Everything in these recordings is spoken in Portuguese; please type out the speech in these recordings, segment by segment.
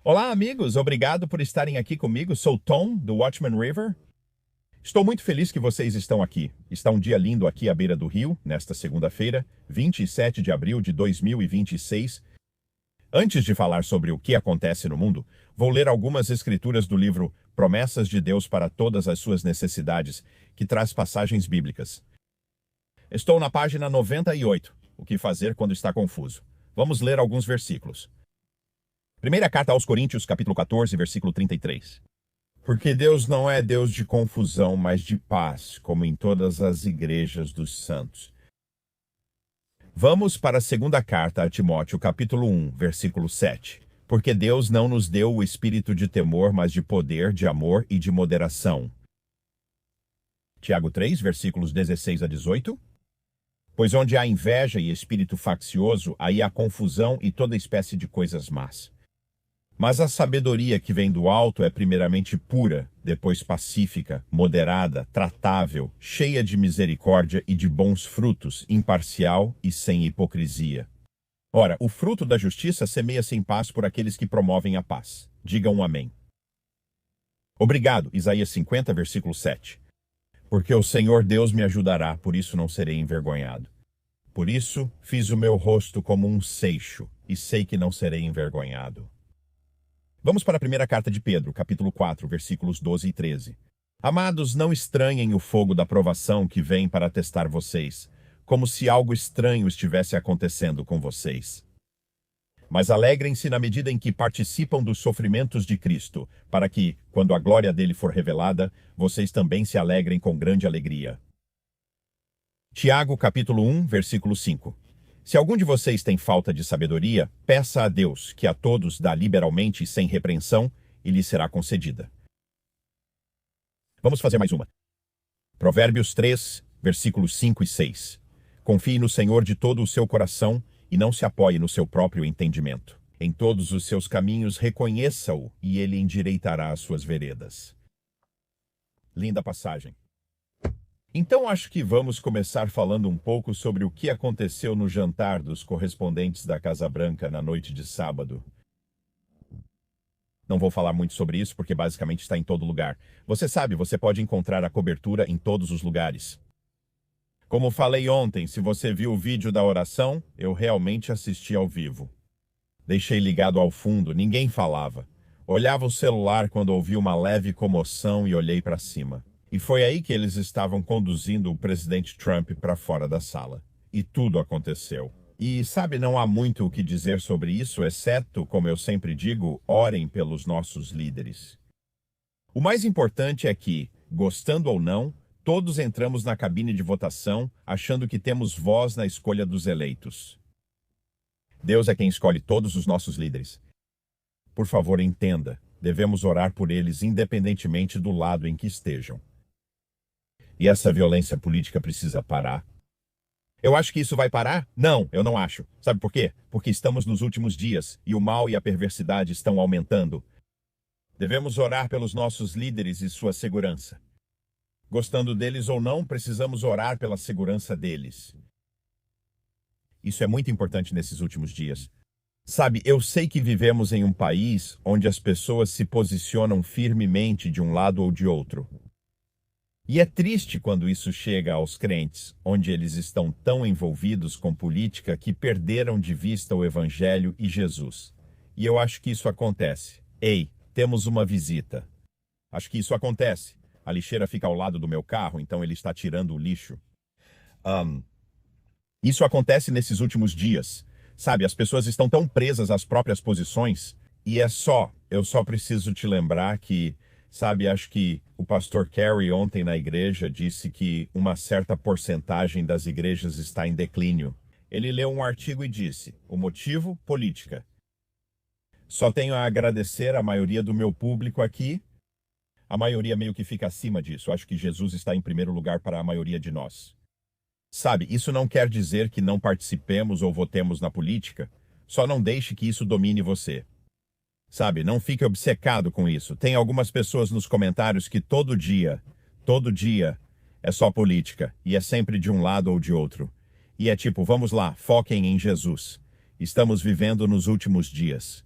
Olá, amigos. Obrigado por estarem aqui comigo. Sou Tom, do Watchman River. Estou muito feliz que vocês estão aqui. Está um dia lindo aqui à beira do rio, nesta segunda-feira, 27 de abril de 2026. Antes de falar sobre o que acontece no mundo, vou ler algumas escrituras do livro Promessas de Deus para Todas as Suas Necessidades, que traz passagens bíblicas. Estou na página 98, o que fazer quando está confuso. Vamos ler alguns versículos. Primeira carta aos Coríntios, capítulo 14, versículo 33. Porque Deus não é Deus de confusão, mas de paz, como em todas as igrejas dos santos. Vamos para a segunda carta a Timóteo, capítulo 1, versículo 7. Porque Deus não nos deu o espírito de temor, mas de poder, de amor e de moderação. Tiago 3, versículos 16 a 18. Pois onde há inveja e espírito faccioso, aí há confusão e toda espécie de coisas más. Mas a sabedoria que vem do alto é primeiramente pura, depois pacífica, moderada, tratável, cheia de misericórdia e de bons frutos, imparcial e sem hipocrisia. Ora, o fruto da justiça semeia-se em paz por aqueles que promovem a paz. Digam um amém. Obrigado, Isaías 50, versículo 7. Porque o Senhor Deus me ajudará, por isso não serei envergonhado. Por isso fiz o meu rosto como um seixo, e sei que não serei envergonhado. Vamos para a primeira carta de Pedro, capítulo 4, versículos 12 e 13. Amados, não estranhem o fogo da provação que vem para testar vocês, como se algo estranho estivesse acontecendo com vocês. Mas alegrem-se na medida em que participam dos sofrimentos de Cristo, para que, quando a glória dele for revelada, vocês também se alegrem com grande alegria. Tiago, capítulo 1, versículo 5. Se algum de vocês tem falta de sabedoria, peça a Deus, que a todos dá liberalmente e sem repreensão, e lhe será concedida. Vamos fazer mais uma. Provérbios 3, versículos 5 e 6. Confie no Senhor de todo o seu coração e não se apoie no seu próprio entendimento. Em todos os seus caminhos reconheça-o e ele endireitará as suas veredas. Linda passagem. Então acho que vamos começar falando um pouco sobre o que aconteceu no jantar dos correspondentes da Casa Branca na noite de sábado. Não vou falar muito sobre isso porque basicamente está em todo lugar. Você sabe, você pode encontrar a cobertura em todos os lugares. Como falei ontem, se você viu o vídeo da oração, eu realmente assisti ao vivo. Deixei ligado ao fundo, ninguém falava. Olhava o celular quando ouvi uma leve comoção e olhei para cima. E foi aí que eles estavam conduzindo o presidente Trump para fora da sala. E tudo aconteceu. E sabe, não há muito o que dizer sobre isso, exceto, como eu sempre digo, orem pelos nossos líderes. O mais importante é que, gostando ou não, todos entramos na cabine de votação achando que temos voz na escolha dos eleitos. Deus é quem escolhe todos os nossos líderes. Por favor, entenda, devemos orar por eles independentemente do lado em que estejam. E essa violência política precisa parar. Eu acho que isso vai parar? Não, eu não acho. Sabe por quê? Porque estamos nos últimos dias e o mal e a perversidade estão aumentando. Devemos orar pelos nossos líderes e sua segurança. Gostando deles ou não, precisamos orar pela segurança deles. Isso é muito importante nesses últimos dias. Sabe, eu sei que vivemos em um país onde as pessoas se posicionam firmemente de um lado ou de outro. E é triste quando isso chega aos crentes, onde eles estão tão envolvidos com política que perderam de vista o Evangelho e Jesus. E eu acho que isso acontece. Ei, temos uma visita. Acho que isso acontece. A lixeira fica ao lado do meu carro, então ele está tirando o lixo. Isso acontece nesses últimos dias. Sabe, as pessoas estão tão presas às próprias posições. E eu só preciso te lembrar que, sabe, acho que o pastor Kerry ontem na igreja disse que uma certa porcentagem das igrejas está em declínio. Ele leu um artigo e disse, o motivo? Política. Só tenho a agradecer à maioria do meu público aqui. A maioria meio que fica acima disso. Acho que Jesus está em primeiro lugar para a maioria de nós. Sabe, isso não quer dizer que não participemos ou votemos na política. Só não deixe que isso domine você. Sabe, não fique obcecado com isso. Tem algumas pessoas nos comentários que todo dia é só política. E é sempre de um lado ou de outro. E é tipo, vamos lá, foquem em Jesus. Estamos vivendo nos últimos dias.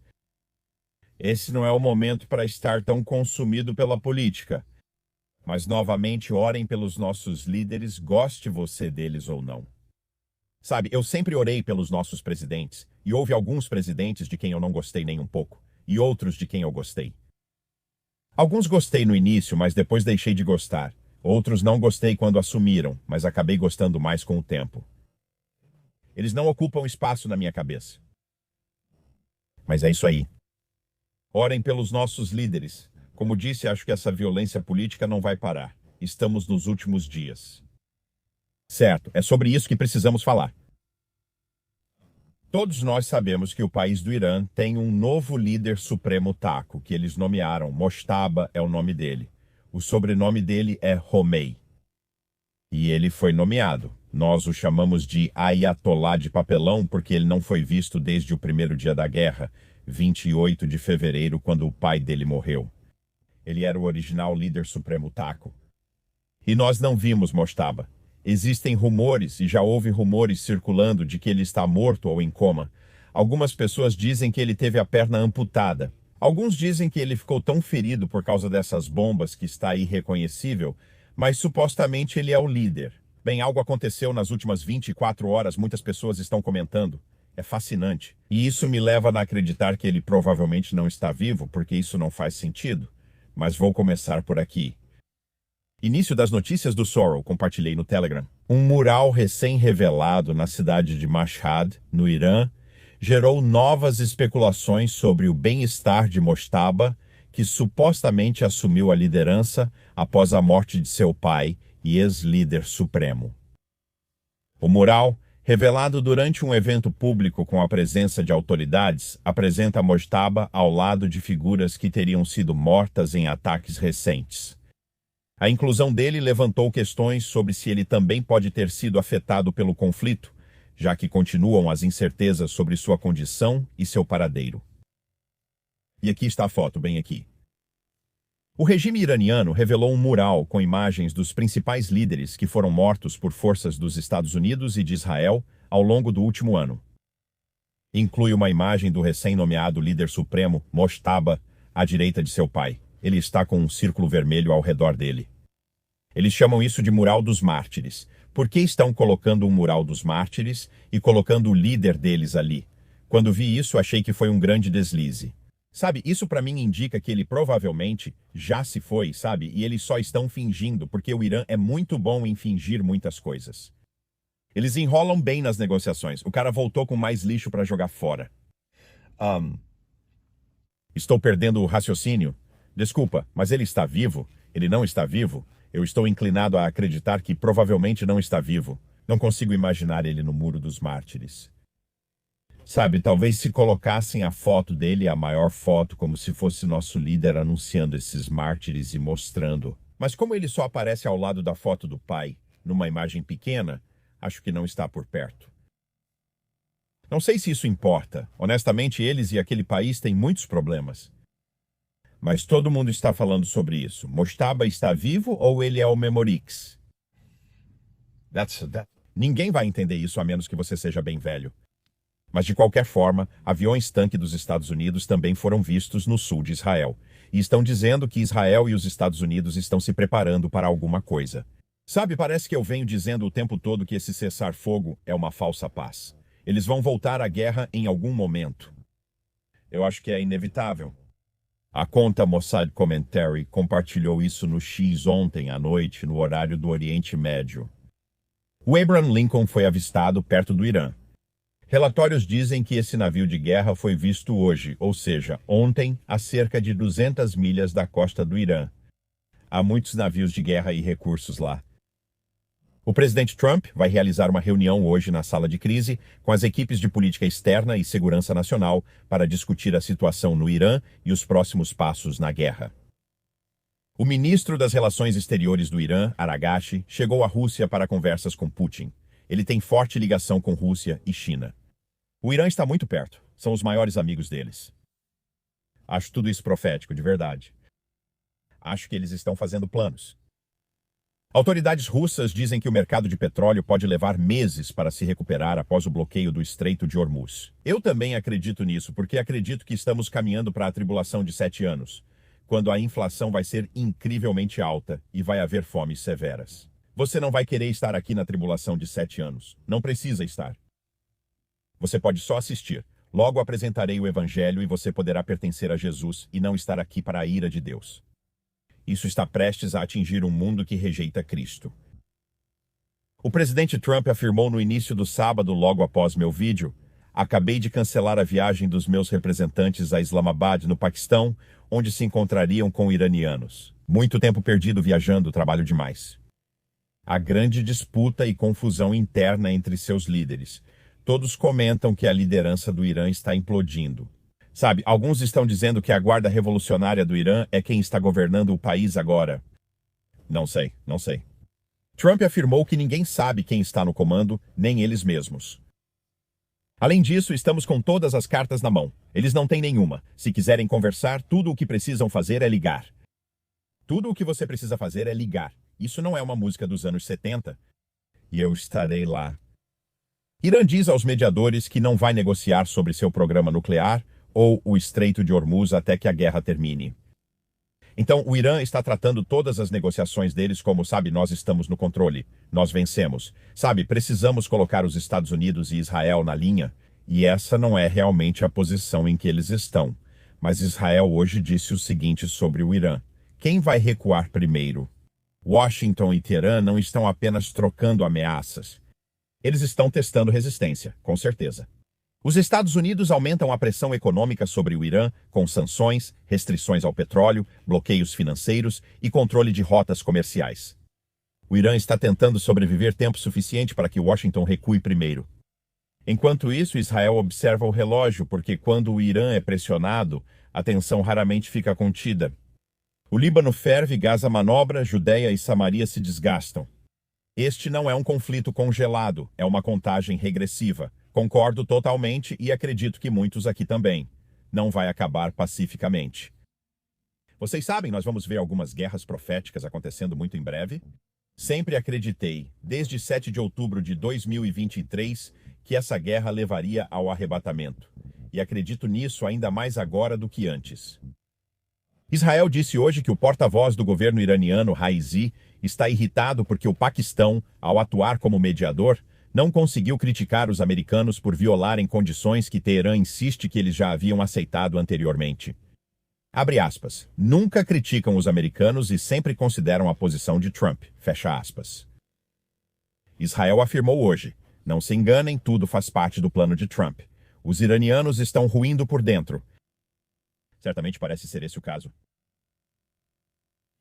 Esse não é o momento para estar tão consumido pela política. Mas, novamente, orem pelos nossos líderes, goste você deles ou não. Sabe, eu sempre orei pelos nossos presidentes, e houve alguns presidentes de quem eu não gostei nem um pouco, e outros de quem eu gostei. Alguns gostei no início, mas depois deixei de gostar. Outros não gostei quando assumiram, mas acabei gostando mais com o tempo. Eles não ocupam espaço na minha cabeça. Mas é isso aí. Orem pelos nossos líderes. Como disse, acho que essa violência política não vai parar. Estamos nos últimos dias. Certo, é sobre isso que precisamos falar. Todos nós sabemos que o país do Irã tem um novo líder supremo taco, que eles nomearam. Mojtaba é o nome dele. O sobrenome dele é Romei. E ele foi nomeado. Nós o chamamos de Ayatollah de papelão porque ele não foi visto desde o primeiro dia da guerra, 28 de fevereiro, quando o pai dele morreu. Ele era o original líder supremo taco. E nós não vimos Mojtaba. Existem rumores, e já houve rumores circulando de que ele está morto ou em coma. Algumas pessoas dizem que ele teve a perna amputada. Alguns dizem que ele ficou tão ferido por causa dessas bombas que está irreconhecível, mas supostamente ele é o líder. Bem, algo aconteceu nas últimas 24 horas, muitas pessoas estão comentando. É fascinante. E isso me leva a acreditar que ele provavelmente não está vivo, porque isso não faz sentido. Mas vou começar por aqui. Início das notícias do Sorrow, compartilhei no Telegram. Um mural recém-revelado na cidade de Mashhad, no Irã, gerou novas especulações sobre o bem-estar de Mojtaba, que supostamente assumiu a liderança após a morte de seu pai e ex-líder supremo. O mural, revelado durante um evento público com a presença de autoridades, apresenta Mojtaba ao lado de figuras que teriam sido mortas em ataques recentes. A inclusão dele levantou questões sobre se ele também pode ter sido afetado pelo conflito, já que continuam as incertezas sobre sua condição e seu paradeiro. E aqui está a foto, bem aqui. O regime iraniano revelou um mural com imagens dos principais líderes que foram mortos por forças dos Estados Unidos e de Israel ao longo do último ano. Inclui uma imagem do recém-nomeado líder supremo, Mojtaba, à direita de seu pai. Ele está com um círculo vermelho ao redor dele. Eles chamam isso de mural dos mártires. Por que estão colocando um mural dos mártires e colocando o líder deles ali? Quando vi isso, achei que foi um grande deslize. Sabe, isso para mim indica que ele provavelmente já se foi, sabe? E eles só estão fingindo, porque o Irã é muito bom em fingir muitas coisas. Eles enrolam bem nas negociações. O cara voltou com mais lixo para jogar fora. Estou perdendo o raciocínio? Desculpa, mas ele está vivo? Ele não está vivo? Eu estou inclinado a acreditar que provavelmente não está vivo. Não consigo imaginar ele no Muro dos Mártires. Sabe, talvez se colocassem a foto dele, a maior foto, como se fosse nosso líder anunciando esses mártires e mostrando. Mas como ele só aparece ao lado da foto do pai, numa imagem pequena, acho que não está por perto. Não sei se isso importa. Honestamente, eles e aquele país têm muitos problemas. Mas todo mundo está falando sobre isso. Mojtaba está vivo ou ele é o Memorix? Ninguém vai entender isso a menos que você seja bem velho. Mas de qualquer forma, aviões-tanque dos Estados Unidos também foram vistos no sul de Israel. E estão dizendo que Israel e os Estados Unidos estão se preparando para alguma coisa. Sabe, parece que eu venho dizendo o tempo todo que esse cessar-fogo é uma falsa paz. Eles vão voltar à guerra em algum momento. Eu acho que é inevitável. A conta Mossad Commentary compartilhou isso no X ontem à noite, no horário do Oriente Médio. O Abraham Lincoln foi avistado perto do Irã. Relatórios dizem que esse navio de guerra foi visto hoje, ou seja, ontem, a cerca de 200 milhas da costa do Irã. Há muitos navios de guerra e recursos lá. O presidente Trump vai realizar uma reunião hoje na sala de crise com as equipes de política externa e segurança nacional para discutir a situação no Irã e os próximos passos na guerra. O ministro das Relações Exteriores do Irã, Aragashi, chegou à Rússia para conversas com Putin. Ele tem forte ligação com Rússia e China. O Irã está muito perto. São os maiores amigos deles. Acho tudo isso profético, de verdade. Acho que eles estão fazendo planos. Autoridades russas dizem que o mercado de petróleo pode levar meses para se recuperar após o bloqueio do Estreito de Hormuz. Eu também acredito nisso, porque acredito que estamos caminhando para a tribulação de 7 anos, quando a inflação vai ser incrivelmente alta e vai haver fomes severas. Você não vai querer estar aqui na tribulação de 7 anos. Não precisa estar. Você pode só assistir. Logo apresentarei o Evangelho e você poderá pertencer a Jesus e não estar aqui para a ira de Deus. Isso está prestes a atingir um mundo que rejeita Cristo. O presidente Trump afirmou no início do sábado, logo após meu vídeo: acabei de cancelar a viagem dos meus representantes a Islamabad, no Paquistão, onde se encontrariam com iranianos. Muito tempo perdido viajando, trabalho demais. Há grande disputa e confusão interna entre seus líderes. Todos comentam que a liderança do Irã está implodindo. Sabe, alguns estão dizendo que a Guarda Revolucionária do Irã é quem está governando o país agora. Não sei. Trump afirmou que ninguém sabe quem está no comando, nem eles mesmos. Além disso, estamos com todas as cartas na mão. Eles não têm nenhuma. Se quiserem conversar, tudo o que precisam fazer é ligar. Tudo o que você precisa fazer é ligar. Isso não é uma música dos anos 70. E eu estarei lá. Irã diz aos mediadores que não vai negociar sobre seu programa nuclear ou o Estreito de Hormuz até que a guerra termine. Então, o Irã está tratando todas as negociações deles como, sabe, nós estamos no controle, nós vencemos. Sabe, precisamos colocar os Estados Unidos e Israel na linha, e essa não é realmente a posição em que eles estão. Mas Israel hoje disse o seguinte sobre o Irã: quem vai recuar primeiro? Washington e Teherã não estão apenas trocando ameaças. Eles estão testando resistência, com certeza. Os Estados Unidos aumentam a pressão econômica sobre o Irã com sanções, restrições ao petróleo, bloqueios financeiros e controle de rotas comerciais. O Irã está tentando sobreviver tempo suficiente para que Washington recue primeiro. Enquanto isso, Israel observa o relógio, porque quando o Irã é pressionado, a tensão raramente fica contida. O Líbano ferve, Gaza manobra, Judeia e Samaria se desgastam. Este não é um conflito congelado, é uma contagem regressiva. Concordo totalmente e acredito que muitos aqui também. Não vai acabar pacificamente. Vocês sabem, nós vamos ver algumas guerras proféticas acontecendo muito em breve. Sempre acreditei, desde 7 de outubro de 2023, que essa guerra levaria ao arrebatamento. E acredito nisso ainda mais agora do que antes. Israel disse hoje que o porta-voz do governo iraniano, Raisi, está irritado porque o Paquistão, ao atuar como mediador, não conseguiu criticar os americanos por violarem condições que Teherã insiste que eles já haviam aceitado anteriormente. Abre aspas. Nunca criticam os americanos e sempre consideram a posição de Trump. Fecha aspas. Israel afirmou hoje: não se enganem, tudo faz parte do plano de Trump. Os iranianos estão ruindo por dentro. Certamente parece ser esse o caso.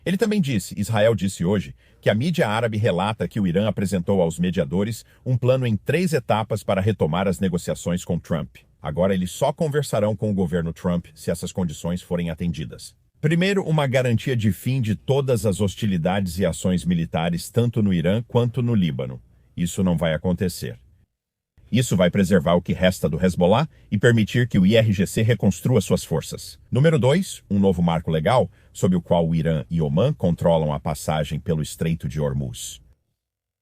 Ele também disse, Israel disse hoje, que a mídia árabe relata que o Irã apresentou aos mediadores um plano em 3 etapas para retomar as negociações com Trump. Agora eles só conversarão com o governo Trump se essas condições forem atendidas. Primeiro, uma garantia de fim de todas as hostilidades e ações militares tanto no Irã quanto no Líbano. Isso não vai acontecer. Isso vai preservar o que resta do Hezbollah e permitir que o IRGC reconstrua suas forças. Número 2, um novo marco legal, sob o qual o Irã e Omã controlam a passagem pelo Estreito de Hormuz.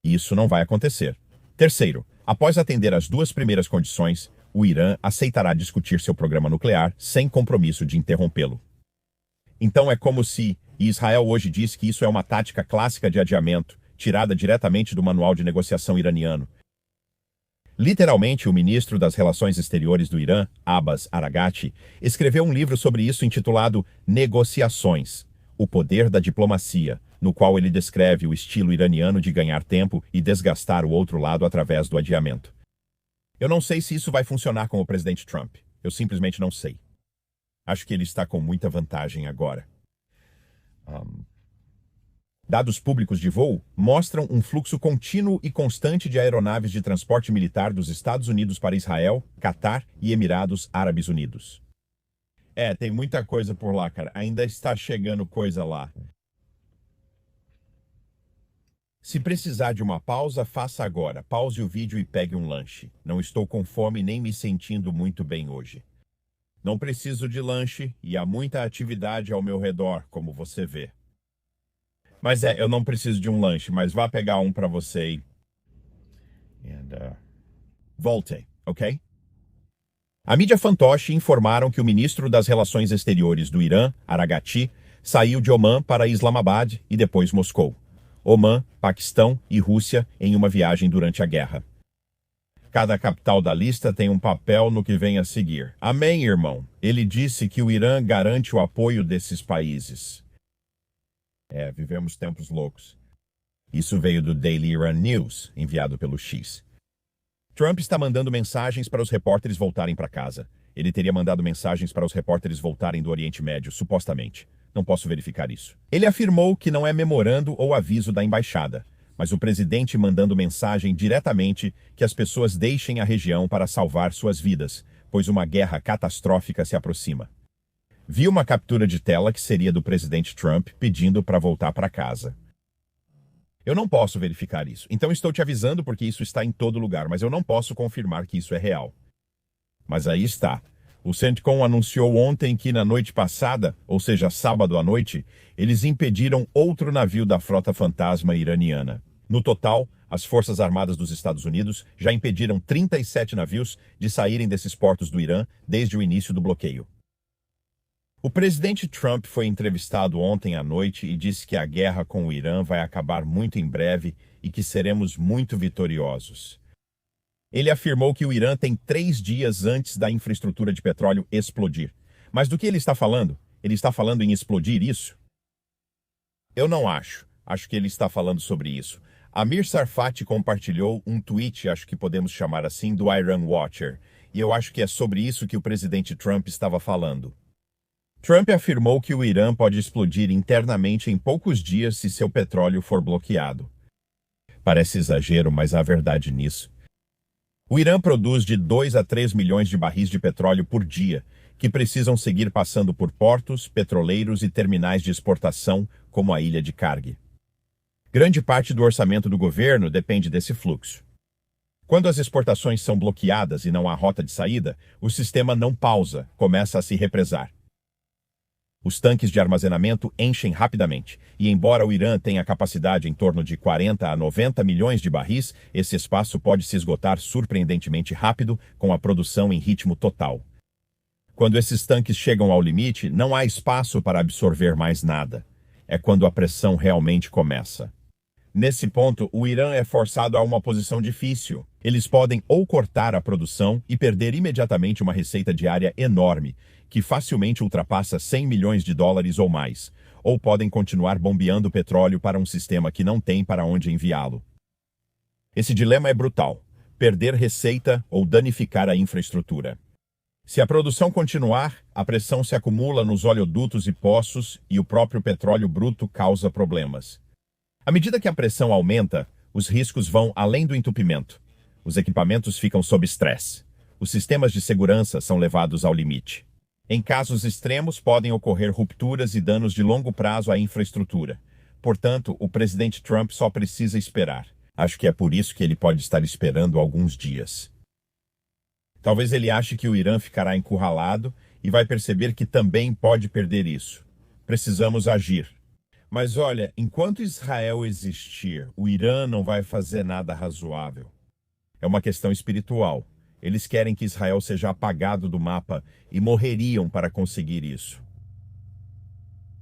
Isso não vai acontecer. Terceiro, após atender as 2 primeiras condições, o Irã aceitará discutir seu programa nuclear sem compromisso de interrompê-lo. Então é como se, e Israel hoje diz que isso é uma tática clássica de adiamento, tirada diretamente do manual de negociação iraniano. Literalmente, o ministro das Relações Exteriores do Irã, Abbas Araghchi, escreveu um livro sobre isso intitulado Negociações, o poder da diplomacia, no qual ele descreve o estilo iraniano de ganhar tempo e desgastar o outro lado através do adiamento. Eu não sei se isso vai funcionar com o presidente Trump. Eu simplesmente não sei. Acho que ele está com muita vantagem agora. Dados públicos de voo mostram um fluxo contínuo e constante de aeronaves de transporte militar dos Estados Unidos para Israel, Catar e Emirados Árabes Unidos. Tem muita coisa por lá, cara. Ainda está chegando coisa lá. Se precisar de uma pausa, faça agora. Pause o vídeo e pegue um lanche. Não estou com fome nem me sentindo muito bem hoje. Não preciso de lanche e há muita atividade ao meu redor, como você vê. Mas eu não preciso de um lanche, mas vá pegar um para você volte, ok? A mídia fantoche informaram que o ministro das Relações Exteriores do Irã, Araghchi, saiu de Omã para Islamabad e depois Moscou. Omã, Paquistão e Rússia em uma viagem durante a guerra. Cada capital da lista tem um papel no que vem a seguir. Amém, irmão. Ele disse que o Irã garante o apoio desses países. Vivemos tempos loucos. Isso veio do Daily Iran News, enviado pelo X. Trump está mandando mensagens para os repórteres voltarem para casa. Ele teria mandado mensagens para os repórteres voltarem do Oriente Médio, supostamente. Não posso verificar isso. Ele afirmou que não é memorando ou aviso da embaixada, mas o presidente mandando mensagem diretamente que as pessoas deixem a região para salvar suas vidas, pois uma guerra catastrófica se aproxima. Vi uma captura de tela que seria do presidente Trump pedindo para voltar para casa. Eu não posso verificar isso, então estou te avisando porque isso está em todo lugar, mas eu não posso confirmar que isso é real. Mas aí está. O CENTCOM anunciou ontem que na noite passada, ou seja, sábado à noite, eles impediram outro navio da frota fantasma iraniana. No total, as Forças Armadas dos Estados Unidos já impediram 37 navios de saírem desses portos do Irã desde o início do bloqueio. O presidente Trump foi entrevistado ontem à noite e disse que a guerra com o Irã vai acabar muito em breve e que seremos muito vitoriosos. Ele afirmou que o Irã tem 3 dias antes da infraestrutura de petróleo explodir. Mas do que ele está falando? Ele está falando em explodir isso? Eu não acho. Acho que ele está falando sobre isso. Amir Tsarfati compartilhou um tweet, acho que podemos chamar assim, do Iran Watcher. E eu acho que é sobre isso que o presidente Trump estava falando. Trump afirmou que o Irã pode explodir internamente em poucos dias se seu petróleo for bloqueado. Parece exagero, mas há verdade nisso. O Irã produz de 2 a 3 milhões de barris de petróleo por dia, que precisam seguir passando por portos, petroleiros e terminais de exportação, como a ilha de Karg. Grande parte do orçamento do governo depende desse fluxo. Quando as exportações são bloqueadas e não há rota de saída, o sistema não pausa, começa a se represar. Os tanques de armazenamento enchem rapidamente, e embora o Irã tenha capacidade em torno de 40 a 90 milhões de barris, esse espaço pode se esgotar surpreendentemente rápido com a produção em ritmo total. Quando esses tanques chegam ao limite, não há espaço para absorver mais nada. É quando a pressão realmente começa. Nesse ponto, o Irã é forçado a uma posição difícil. Eles podem ou cortar a produção e perder imediatamente uma receita diária enorme, que facilmente ultrapassa 100 milhões de dólares ou mais, ou podem continuar bombeando petróleo para um sistema que não tem para onde enviá-lo. Esse dilema é brutal: perder receita ou danificar a infraestrutura. Se a produção continuar, a pressão se acumula nos oleodutos e poços e o próprio petróleo bruto causa problemas. À medida que a pressão aumenta, os riscos vão além do entupimento. Os equipamentos ficam sob estresse. Os sistemas de segurança são levados ao limite. Em casos extremos, podem ocorrer rupturas e danos de longo prazo à infraestrutura. Portanto, o presidente Trump só precisa esperar. Acho que é por isso que ele pode estar esperando alguns dias. Talvez ele ache que o Irã ficará encurralado e vai perceber que também pode perder isso. Precisamos agir. Mas olha, enquanto Israel existir, o Irã não vai fazer nada razoável. É uma questão espiritual. Eles querem que Israel seja apagado do mapa e morreriam para conseguir isso.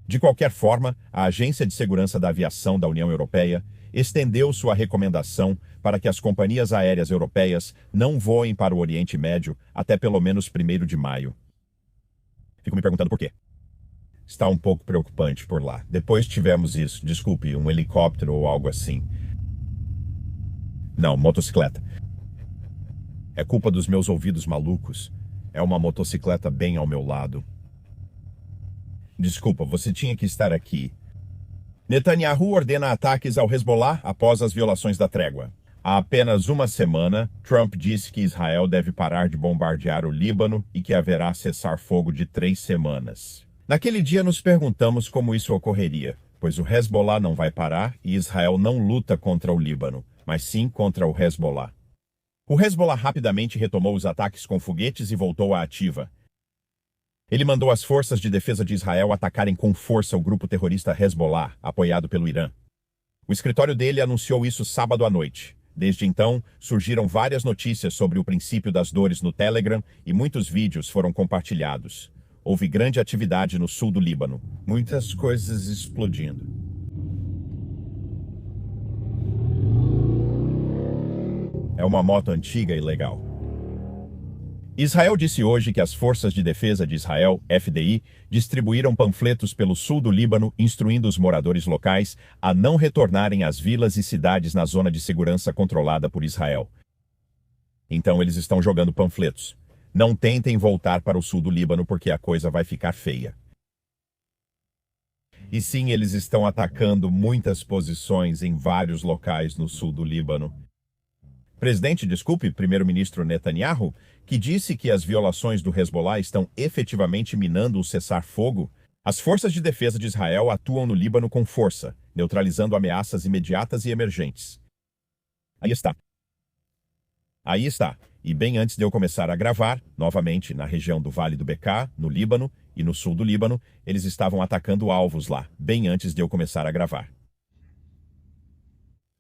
De qualquer forma, a Agência de Segurança da Aviação da União Europeia estendeu sua recomendação para que as companhias aéreas europeias não voem para o Oriente Médio até pelo menos 1º de maio. Fico me perguntando por quê. Está um pouco preocupante por lá. Depois tivemos isso, desculpe, um helicóptero ou algo assim. Não, motocicleta. É culpa dos meus ouvidos malucos. É uma motocicleta bem ao meu lado. Desculpa, você tinha que estar aqui. Netanyahu ordena ataques ao Hezbollah após as violações da trégua. Há apenas uma semana, Trump disse que Israel deve parar de bombardear o Líbano e que haverá cessar-fogo de 3 semanas. Naquele dia nos perguntamos como isso ocorreria, pois o Hezbollah não vai parar e Israel não luta contra o Líbano, mas sim contra o Hezbollah. O Hezbollah rapidamente retomou os ataques com foguetes e voltou à ativa. Ele mandou as forças de defesa de Israel atacarem com força o grupo terrorista Hezbollah, apoiado pelo Irã. O escritório dele anunciou isso sábado à noite. Desde então, surgiram várias notícias sobre o princípio das dores no Telegram e muitos vídeos foram compartilhados. Houve grande atividade no sul do Líbano. Muitas coisas explodindo. É uma moto antiga e legal. Israel disse hoje que as Forças de Defesa de Israel, FDI, distribuíram panfletos pelo sul do Líbano instruindo os moradores locais a não retornarem às vilas e cidades na zona de segurança controlada por Israel. Então eles estão jogando panfletos. Não tentem voltar para o sul do Líbano porque a coisa vai ficar feia. E sim, eles estão atacando muitas posições em vários locais no sul do Líbano. Primeiro-ministro Netanyahu, que disse que as violações do Hezbollah estão efetivamente minando o cessar-fogo, as forças de defesa de Israel atuam no Líbano com força, neutralizando ameaças imediatas e emergentes. Aí está. E bem antes de eu começar a gravar, novamente na região do Vale do Bekaa, no Líbano, e no sul do Líbano, eles estavam atacando alvos lá, bem antes de eu começar a gravar.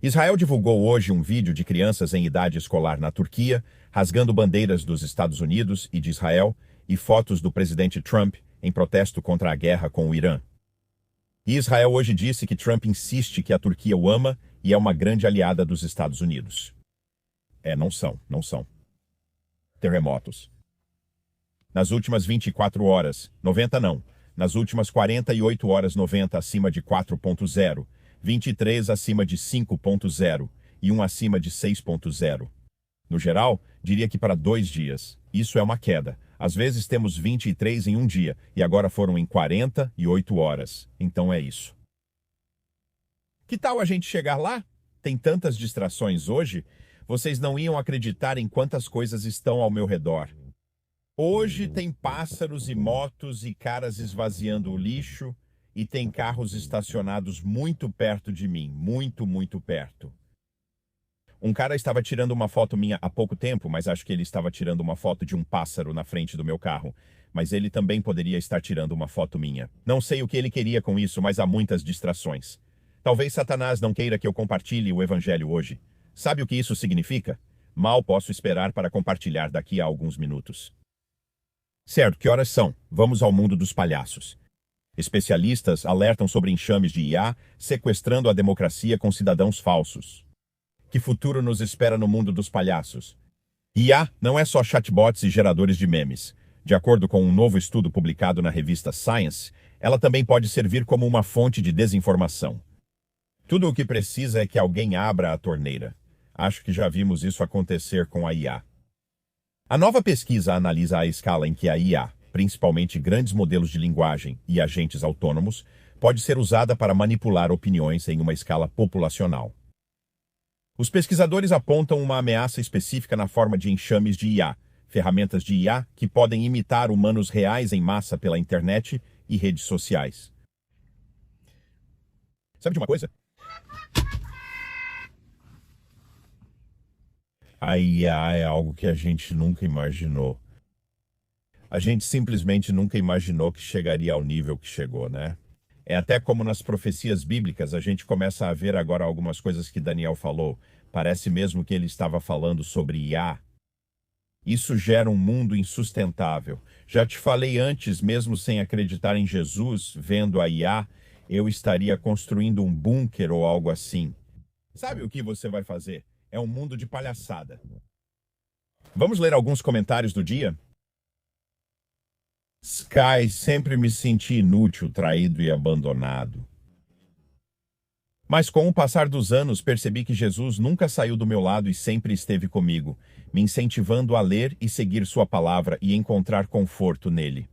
Israel divulgou hoje um vídeo de crianças em idade escolar na Turquia, rasgando bandeiras dos Estados Unidos e de Israel, e fotos do presidente Trump em protesto contra a guerra com o Irã. E Israel hoje disse que Trump insiste que a Turquia o ama e é uma grande aliada dos Estados Unidos. Não são. Terremotos. Nas últimas 24 horas, 90 não. Nas últimas 48 horas, 90 acima de 4.0. 23 acima de 5.0 e 1 acima de 6.0. No geral, diria que para 2 dias. Isso é uma queda. Às vezes temos 23 em um dia e agora foram em 48 horas. Então é isso. Que tal a gente chegar lá? Tem tantas distrações hoje, vocês não iam acreditar em quantas coisas estão ao meu redor. Hoje tem pássaros e motos e caras esvaziando o lixo. E tem carros estacionados muito perto de mim, muito perto. Um cara estava tirando uma foto minha há pouco tempo, mas acho que ele estava tirando uma foto de um pássaro na frente do meu carro. Mas ele também poderia estar tirando uma foto minha. Não sei o que ele queria com isso, mas há muitas distrações. Talvez Satanás não queira que eu compartilhe o evangelho hoje. Sabe o que isso significa? Mal posso esperar para compartilhar daqui a alguns minutos. Certo, que horas são? Vamos ao mundo dos palhaços. Especialistas alertam sobre enxames de IA sequestrando a democracia com cidadãos falsos. Que futuro nos espera no mundo dos palhaços? IA não é só chatbots e geradores de memes. De acordo com um novo estudo publicado na revista Science, ela também pode servir como uma fonte de desinformação. Tudo o que precisa é que alguém abra a torneira. Acho que já vimos isso acontecer com a IA. A nova pesquisa analisa a escala em que a IA, principalmente grandes modelos de linguagem e agentes autônomos, pode ser usada para manipular opiniões em uma escala populacional. Os pesquisadores apontam uma ameaça específica na forma de enxames de IA, ferramentas de IA que podem imitar humanos reais em massa pela internet e redes sociais. Sabe de uma coisa? A IA é algo que a gente nunca imaginou. A gente simplesmente nunca imaginou que chegaria ao nível que chegou, né? É até como nas profecias bíblicas, a gente começa a ver agora algumas coisas que Daniel falou. Parece mesmo que ele estava falando sobre IA. Isso gera um mundo insustentável. Já te falei antes, mesmo sem acreditar em Jesus, vendo a IA, eu estaria construindo um bunker ou algo assim. Sabe o que você vai fazer? É um mundo de palhaçada. Vamos ler alguns comentários do dia? Sky, sempre me senti inútil, traído e abandonado. Mas com o passar dos anos, percebi que Jesus nunca saiu do meu lado e sempre esteve comigo, me incentivando a ler e seguir sua palavra e encontrar conforto nele.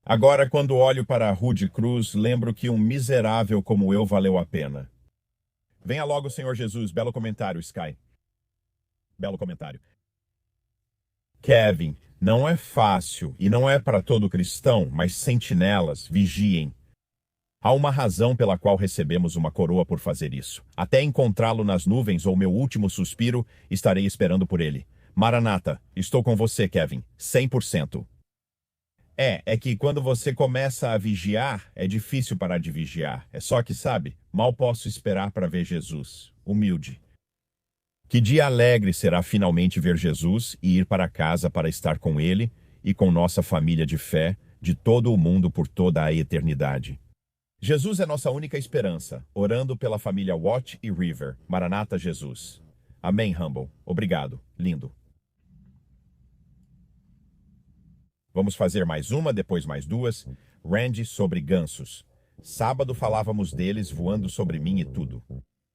Agora, quando olho para a Rude Cruz, lembro que um miserável como eu valeu a pena. Venha logo, Senhor Jesus. Belo comentário, Sky. Belo comentário. Kevin, não é fácil e não é para todo cristão, mas sentinelas, vigiem. Há uma razão pela qual recebemos uma coroa por fazer isso. Até encontrá-lo nas nuvens ou meu último suspiro, estarei esperando por ele. Maranata, estou com você, Kevin, 100%. É que quando você começa a vigiar, é difícil parar de vigiar. É só que, sabe, mal posso esperar para ver Jesus. Humilde. Que dia alegre será finalmente ver Jesus e ir para casa para estar com Ele e com nossa família de fé, de todo o mundo por toda a eternidade. Jesus é nossa única esperança, orando pela família Watt e River. Maranata, Jesus. Amém, Humble. Obrigado. Lindo. Vamos fazer mais uma, depois mais duas. Randy sobre gansos. Sábado falávamos deles voando sobre mim e tudo.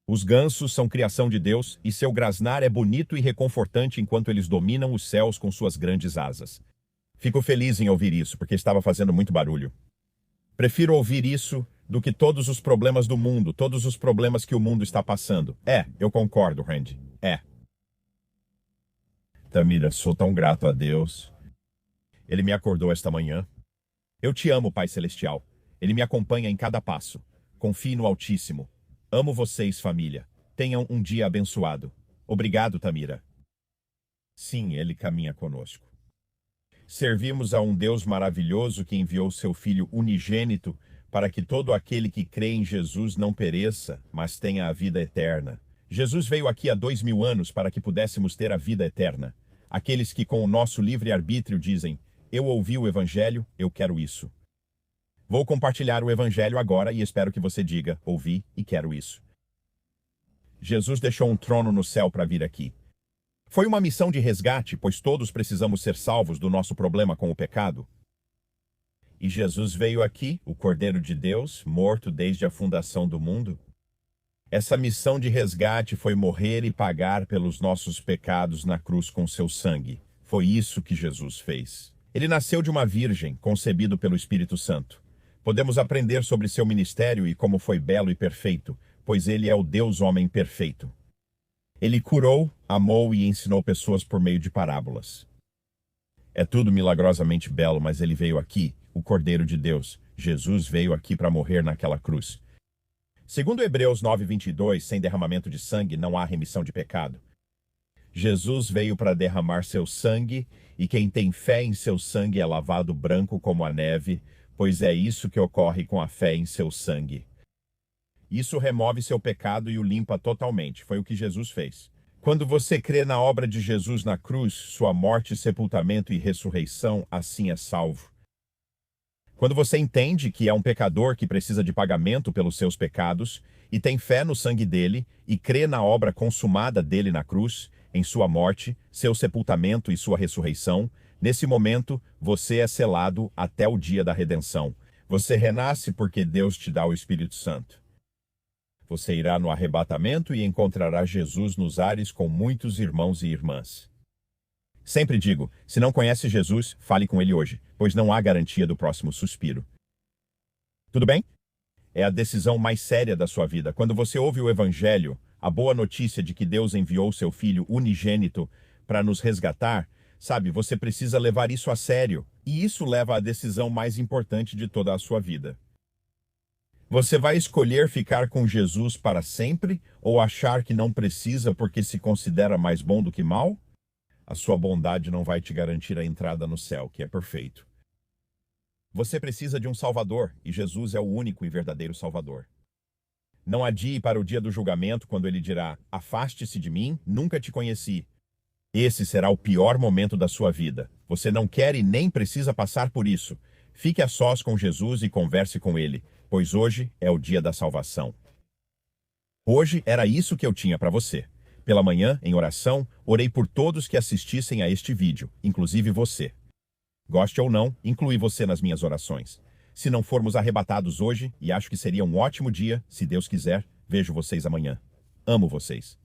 Os gansos são criação de Deus e seu grasnar é bonito e reconfortante enquanto eles dominam os céus com suas grandes asas. Fico feliz em ouvir isso, porque estava fazendo muito barulho. Prefiro ouvir isso do que todos os problemas do mundo, todos os problemas que o mundo está passando. Eu concordo, Randy. Tamira, sou tão grato a Deus. Ele me acordou esta manhã. Eu te amo, Pai Celestial. Ele me acompanha em cada passo. Confie no Altíssimo. Amo vocês, família. Tenham um dia abençoado. Obrigado, Tamira. Sim, ele caminha conosco. Servimos a um Deus maravilhoso que enviou seu Filho unigênito para que todo aquele que crê em Jesus não pereça, mas tenha a vida eterna. Jesus veio aqui há 2000 anos para que pudéssemos ter a vida eterna. Aqueles que com o nosso livre-arbítrio dizem, eu ouvi o Evangelho, eu quero isso. Vou compartilhar o Evangelho agora e espero que você diga, ouvi e quero isso. Jesus deixou um trono no céu para vir aqui. Foi uma missão de resgate, pois todos precisamos ser salvos do nosso problema com o pecado. E Jesus veio aqui, o Cordeiro de Deus, morto desde a fundação do mundo. Essa missão de resgate foi morrer e pagar pelos nossos pecados na cruz com seu sangue. Foi isso que Jesus fez. Ele nasceu de uma virgem, concebido pelo Espírito Santo. Podemos aprender sobre seu ministério e como foi belo e perfeito, pois ele é o Deus-homem perfeito. Ele curou, amou e ensinou pessoas por meio de parábolas. É tudo milagrosamente belo, mas ele veio aqui, o Cordeiro de Deus. Jesus veio aqui para morrer naquela cruz. Segundo Hebreus 9:22, sem derramamento de sangue não há remissão de pecado. Jesus veio para derramar seu sangue, e quem tem fé em seu sangue é lavado branco como a neve, pois é isso que ocorre com a fé em seu sangue. Isso remove seu pecado e o limpa totalmente. Foi o que Jesus fez. Quando você crê na obra de Jesus na cruz, sua morte, sepultamento e ressurreição, assim é salvo. Quando você entende que é um pecador que precisa de pagamento pelos seus pecados, e tem fé no sangue dele, e crê na obra consumada dele na cruz, em sua morte, seu sepultamento e sua ressurreição, nesse momento você é selado até o dia da redenção. Você renasce porque Deus te dá o Espírito Santo. Você irá no arrebatamento e encontrará Jesus nos ares com muitos irmãos e irmãs. Sempre digo, se não conhece Jesus, fale com ele hoje, pois não há garantia do próximo suspiro. Tudo bem? É a decisão mais séria da sua vida. Quando você ouve o Evangelho, a boa notícia de que Deus enviou seu Filho unigênito para nos resgatar, sabe, você precisa levar isso a sério. E isso leva à decisão mais importante de toda a sua vida. Você vai escolher ficar com Jesus para sempre ou achar que não precisa porque se considera mais bom do que mal? A sua bondade não vai te garantir a entrada no céu, que é perfeito. Você precisa de um Salvador, e Jesus é o único e verdadeiro Salvador. Não adie para o dia do julgamento, quando ele dirá, afaste-se de mim, nunca te conheci. Esse será o pior momento da sua vida. Você não quer e nem precisa passar por isso. Fique a sós com Jesus e converse com ele, pois hoje é o dia da salvação. Hoje era isso que eu tinha para você. Pela manhã, em oração, orei por todos que assistissem a este vídeo, inclusive você. Goste ou não, incluí você nas minhas orações. Se não formos arrebatados hoje, e acho que seria um ótimo dia, se Deus quiser, vejo vocês amanhã. Amo vocês.